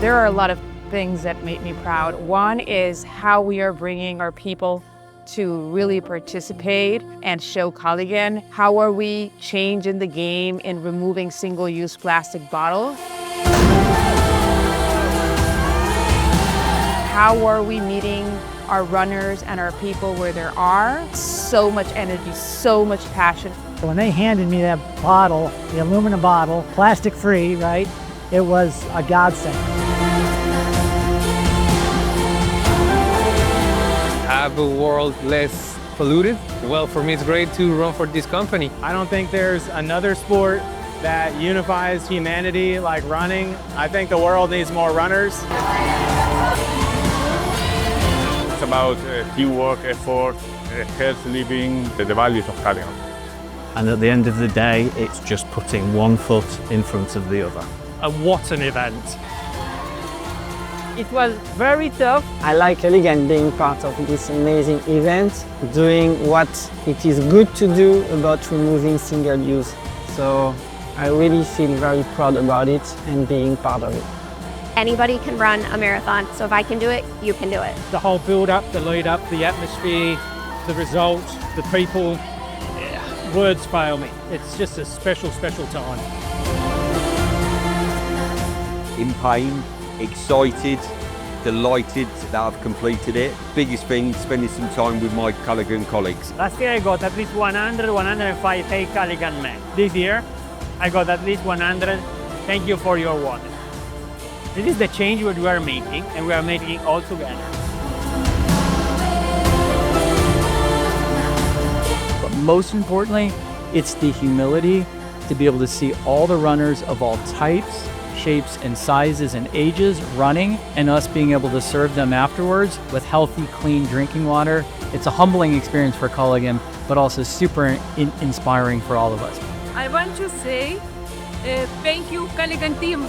There are a lot of things that make me proud. One is how we are bringing our people to really participate and show Culligan. How are we changing the game in removing single-use plastic bottles? How are we meeting our runners and our people where there are? So much energy, so much passion. When they handed me that bottle, the aluminum bottle, plastic-free, right, it was a godsend. Have a world less polluted? Well, for me, it's great to run for this company. I don't think there's another sport that unifies humanity like running. I think the world needs more runners. It's about teamwork, effort, healthy living, the values of Culligan. And at the end of the day, it's just putting one foot in front of the other. And what an event! It was very tough. I like Culligan being part of this amazing event, doing what it is good to do about removing single use. So I really feel very proud about it and being part of it. Anybody can run a marathon, so if I can do it, you can do it. The whole build-up, the lead-up, the atmosphere, the result, the people, words fail me. It's just a special, special time. In pain, excited, delighted that I've completed it. Biggest thing, spending some time with my Culligan colleagues. Last year I got at least 100, 105 Culligan men. This year I got at least 100. Thank you for your work. This is the change that we are making, and we are making it all together. But most importantly, it's the humility to be able to see all the runners of all types, shapes and sizes and ages running, and us being able to serve them afterwards with healthy, clean drinking water. It's a humbling experience for Culligan, but also super inspiring for all of us. I want to say thank you, Culligan team.